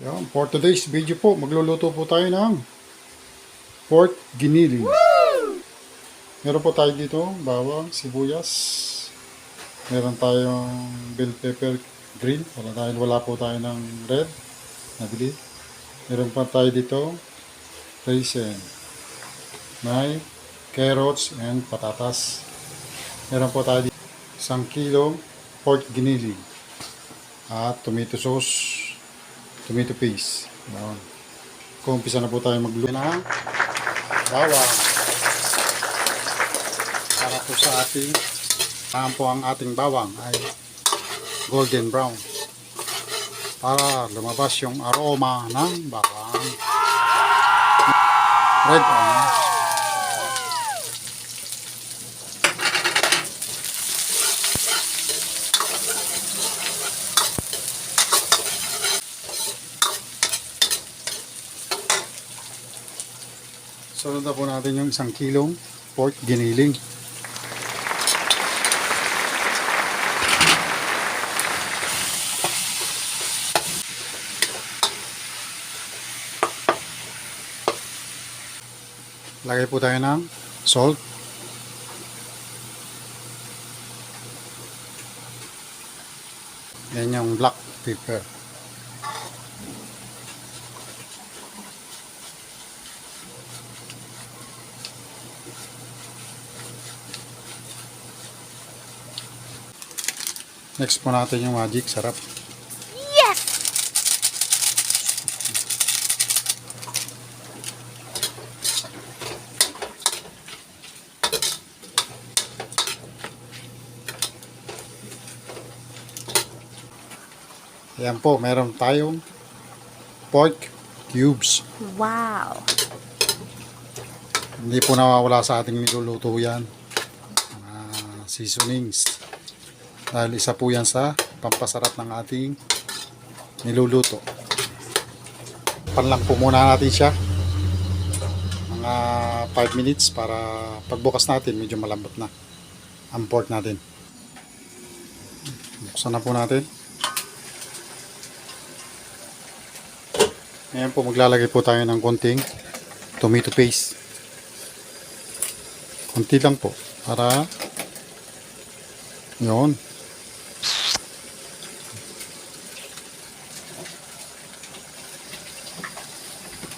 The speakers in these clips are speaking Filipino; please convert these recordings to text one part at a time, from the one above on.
Yan, for today's video po, magluluto po tayo ng pork giniling. Meron po tayo dito, bawang, sibuyas. Meron tayong bell pepper green, dahil wala po tayo ng red. Nabili. Meron pa tayo dito, raisin. May carrots and patatas. Meron po tayo dito, 1 kilo pork giniling. At tomato sauce, tomato paste. Yan. Kumpisa na po tayo magluto ng bawang. Para po sa ating po ang ating bawang ay golden brown. Para lumabas yung aroma ng bawang. Red onion. Sunod na po natin yung 1 kilong pork giniling. Lagay po tayo ng salt. Yan yung black pepper. Next po natin yung magic sarap. Yes! Ayan po, meron tayong pork cubes. Wow! Hindi po nawawala sa ating niluluto yan. Seasonings. Dahil isa po yan sa pampasarap ng ating niluluto. Panlang po muna natin siya. Mga 5 minutes para pagbukas natin medyo malambot na ang pork natin. Buksan na po natin. Ngayon po maglalagay po tayo ng konting tomato paste. Konti lang po para yun.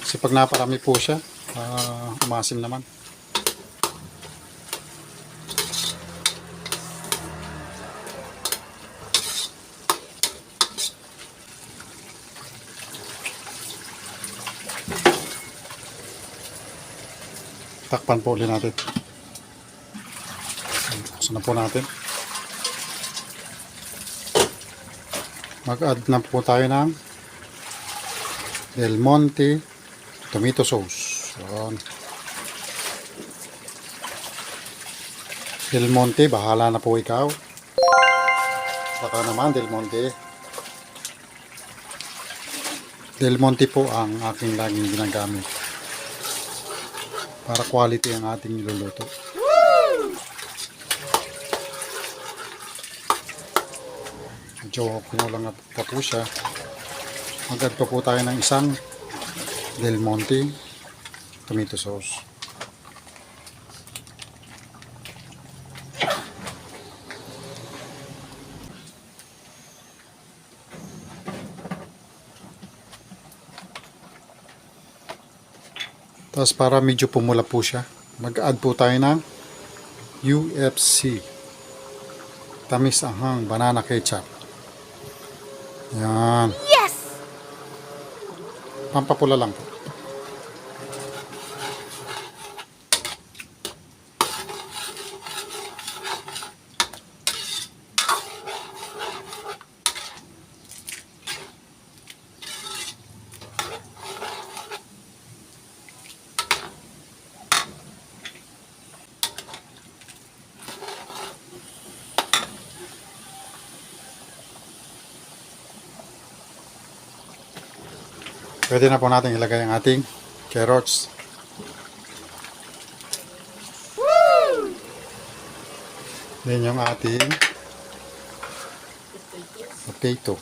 Kasi pag naparami po siya, umasim naman. Takpan po ulit natin. Buksan na po natin. Mag-add na po tayo ng Del Monte tomato sauce. Yan. Del Monte, bahala na po ikaw. Baka naman Del Monte. Del Monte po ang aking laging ginagamit. Para quality ang ating niluluto. Medyo kumulang na po siya. Mag-add po tayo ng isang Del Monte tomato sauce. Tapos para medyo pumula po siya, mag-add po tayo ng UFC tamis anghang banana ketchup. Yan. Yes! Pampapula lang po. Pwede na po natin ilagay ang ating carrots. Then yung ating potato.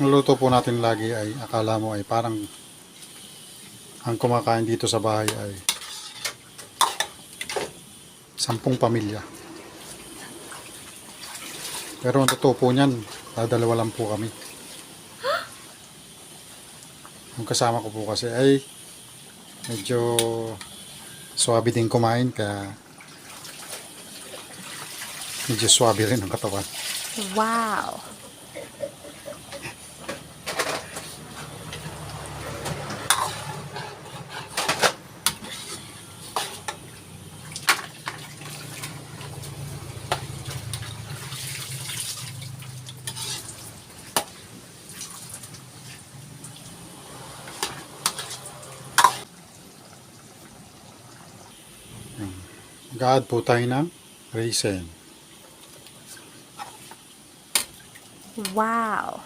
niluluto po natin lagi ay akala mo ay parang ang kumakain dito sa bahay ay 10 pamilya. Pero ang totoo po niyan, dalawa lang po kami. Yung kasama ko po kasi ay medyo swabe din kumain, kaya medyo swabe rin ang katawan. Wow. Mag-add po tayo ng raisin. Wow.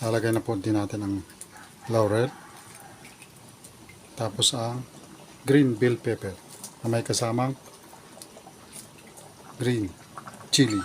Lalagay na po din natin ang laurel. Tapos ang green bell pepper na may kasamang green chili.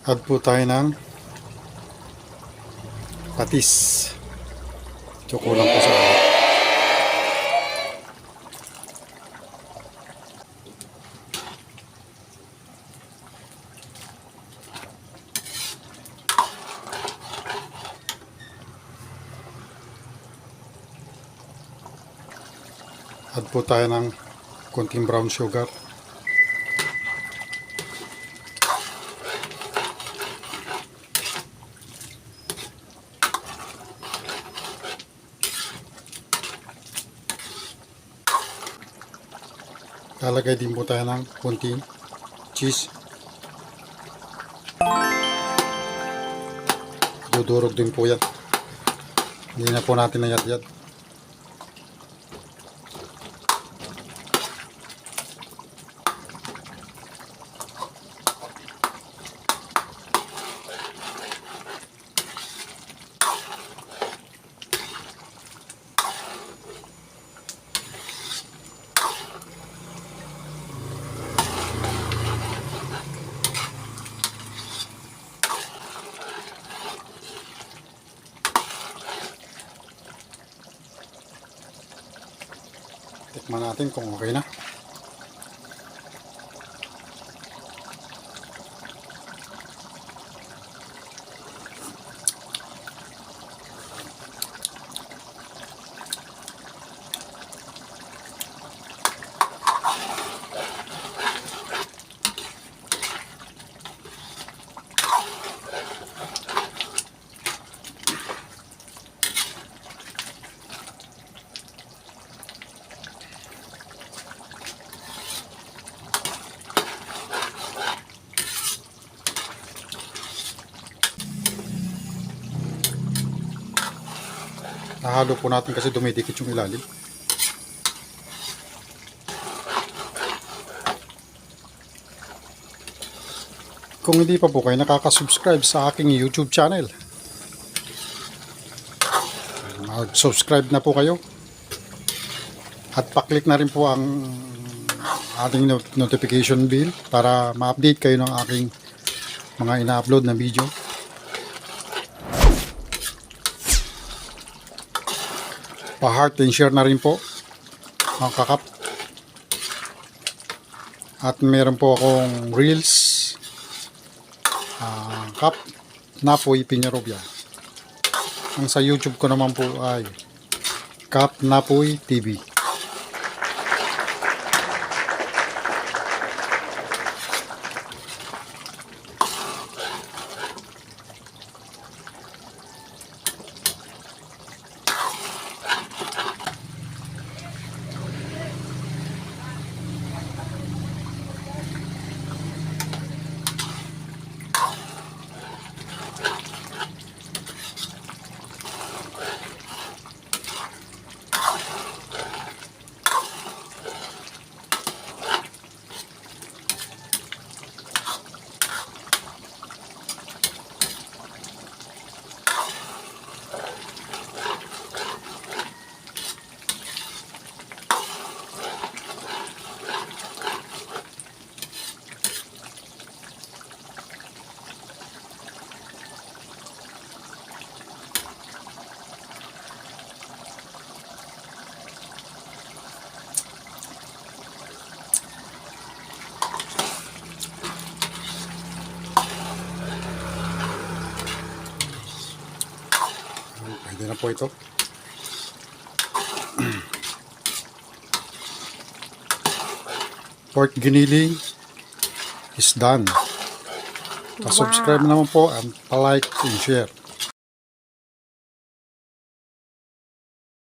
Add po tayo ng patis. Tsoko lang po sa alat. Add po tayo ng konting brown sugar. Lalagay din po tayo ng konting cheese. Dudurog din po yan. Hindi na po natin nayat-yat. Tikman natin kung okay na. Nahalo po natin kasi dumidikit yung ilalim. Kung hindi pa po kayo nakaka-subscribe sa aking YouTube channel, mag-subscribe na po kayo. At pa-click na rin po ang ating notification bell para ma-update kayo ng aking mga ina-upload na video. Pa-heart and share na rin po mga kakap. At meron po akong reels, Kap Napoy Piñarobia. Ang sa YouTube ko naman po ay Kap Napoy TV. Pwede na po ito. Pork giniling is done. Pa-subscribe naman po and pa-like and share.